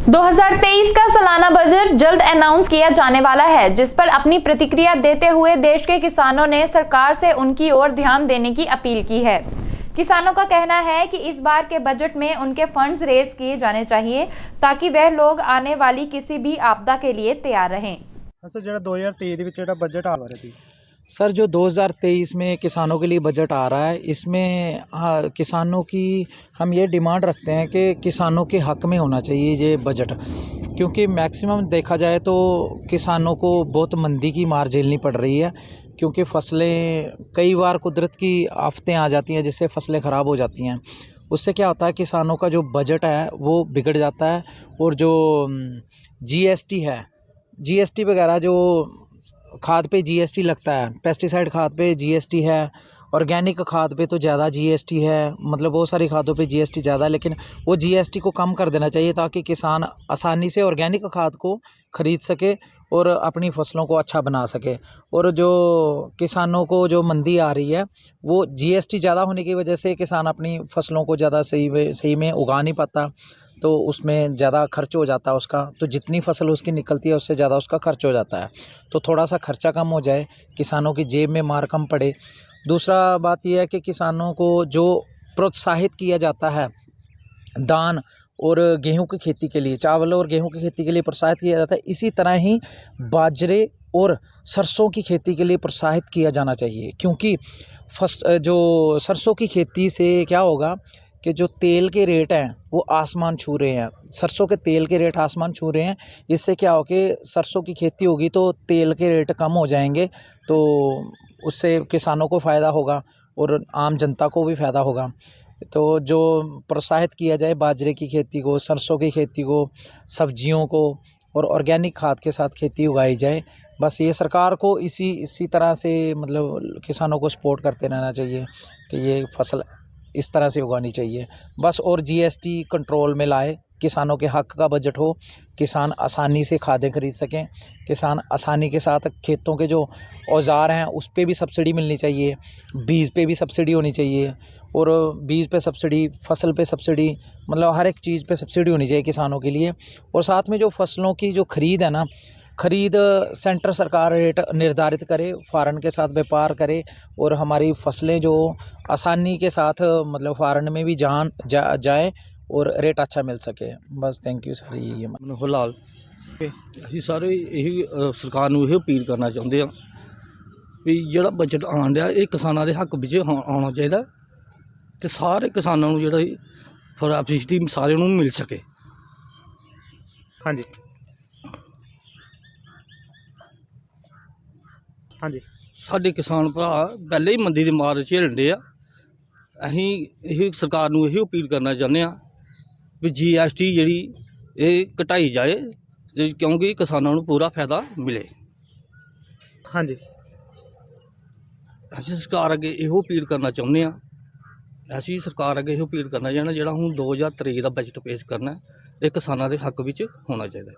2023 का सालाना बजट जल्द अनाउंस किया जाने वाला है, जिस पर अपनी प्रतिक्रिया देते हुए देश के किसानों ने सरकार से उनकी ओर ध्यान देने की अपील की है। किसानों का कहना है कि इस बार के बजट में उनके फंड्स रेज किए जाने चाहिए ताकि वह लोग आने वाली किसी भी आपदा के लिए तैयार रहें। सर जो 2023 ਦੇ ਵਿੱਚ ਜਿਹੜਾ ਬਜਟ ਆ ਰਿਹਾ ਸੀ सर जो 2023 में किसानों के लिए बजट आ रहा है, इसमें किसानों की हम ये डिमांड रखते हैं कि किसानों के हक़ में होना चाहिए ये बजट, क्योंकि मैक्सिमम देखा जाए तो किसानों को बहुत मंदी की मार झेलनी पड़ रही है, क्योंकि फसलें कई बार कुदरत की आफतें आ जाती हैं जिससे फसलें ख़राब हो जाती हैं। उससे क्या होता है, किसानों का जो बजट है वो बिगड़ जाता है। और जो जीएसटी है, जीएसटी वगैरह जो खाद पे जीएसटी लगता है, पेस्टिसाइड खाद पे जीएसटी है, ऑर्गेनिक खाद पे तो ज़्यादा जीएसटी है, मतलब बहुत सारी खादों पे जीएसटी ज़्यादा है, लेकिन वो जीएसटी को कम कर देना चाहिए ताकि किसान आसानी से ऑर्गेनिक खाद को ख़रीद सके और अपनी फसलों को अच्छा बना सके। और जो किसानों को जो मंदी आ रही है वो जीएसटी ज़्यादा होने की वजह से किसान अपनी फसलों को ज़्यादा सही में उगा नहीं पाता, तो उसमें ज़्यादा खर्च हो जाता है उसका, तो जितनी फसल उसकी निकलती है उससे ज़्यादा उसका खर्च हो जाता है। तो थोड़ा सा खर्चा कम हो जाए, किसानों की जेब में मार कम पड़े। दूसरा बात यह है कि किसानों को जो प्रोत्साहित किया जाता है धान और गेहूं की खेती के लिए, चावल और गेहूं की खेती के लिए प्रोत्साहित किया जाता है, इसी तरह ही बाजरे और सरसों की खेती के लिए प्रोत्साहित किया जाना चाहिए। क्योंकि जो सरसों की खेती से क्या होगा कि जो तेल के रेट हैं वो आसमान छू रहे हैं, सरसों के तेल के रेट आसमान छू रहे हैं। इससे क्या हो कि सरसों की खेती होगी तो तेल के रेट कम हो जाएंगे, तो उससे किसानों को फ़ायदा होगा और आम जनता को भी फ़ायदा होगा। तो जो प्रोत्साहित किया जाए बाजरे की खेती को, सरसों की खेती को, सब्जियों को, और ऑर्गेनिक खाद के साथ खेती उगाई जाए। बस ये सरकार को इसी तरह से मतलब किसानों को सपोर्ट करते रहना चाहिए कि ये फसल इस तरह से उगानी चाहिए बस। और जीएसटी कंट्रोल में लाए, किसानों के हक़ का बजट हो, किसान आसानी से खादें खरीद सकें, किसान आसानी के साथ खेतों के जो औज़ार हैं उस पे भी सब्सिडी मिलनी चाहिए, बीज पे भी सब्सिडी होनी चाहिए, और बीज पे सब्सिडी, फसल पे सब्सिडी, मतलब हर एक चीज़ पे सब्सिडी होनी चाहिए किसानों के लिए। और साथ में जो फसलों की जो ख़रीद है ना, ख़रीद सेंटर सरकार रेट निर्धारित करे, फॉरेन के साथ व्यापार करे और हमारी फसलें जो आसानी के साथ मतलब फॉरेन में भी जाए और रेट अच्छा मिल सके। बस थैंक यू सर। यही है मनोहर लाल। ਅਸੀਂ ਸਾਰੇ ਇਹੀ ਸਰਕਾਰ ਨੂੰ ਇਹ ਅਪੀਲ ਕਰਨਾ ਚਾਹੁੰਦੇ ਹਾਂ ਵੀ ਜਿਹੜਾ ਬਜਟ ਆਉਣ ਡਿਆ ਇਹ ਕਿਸਾਨਾਂ ਦੇ ਹੱਕ ਵਿੱਚ ਆਉਣਾ ਚਾਹੀਦਾ ਤੇ ਸਾਰੇ ਕਿਸਾਨਾਂ ਨੂੰ ਜਿਹੜਾ ਸਬਸਿਡੀ ਸਾਰਿਆਂ ਨੂੰ ਮਿਲ ਸਕੇ। ਹਾਂਜੀ ਹਾਂਜੀ ਸਾਡੇ ਕਿਸਾਨ ਭਰਾ ਪਹਿਲੇ ਹੀ ਮੰਦੀ ਦੀ ਮਾਰ ਝੇਲਣ ਡੇ ਆ। ਅਸੀਂ ਇਹ ਸਰਕਾਰ ਨੂੰ ਇਹ ਅਪੀਲ ਕਰਨਾ ਚਾਹੁੰਦੇ ਹਾਂ ਵੀ जीएसटी ਜਿਹੜੀ ਇਹ ਘਟਾਈ ਜਾਏ, क्योंकि किसानों को पूरा फायदा मिले। हाँ जी, ਅਸੀਂ सरकार अगे ਇਹੋ अपील करना चाਹੁੰਦੇ ਹਾਂ, ਅਸੀਂ सरकार अगे ਇਹੋ अपील करना चाहना ਜਿਹੜਾ ਹੁਣ 2023 ਦਾ बजट पेश करना ਇਹ किसानों के हक ਵਿੱਚ होना चाहिए।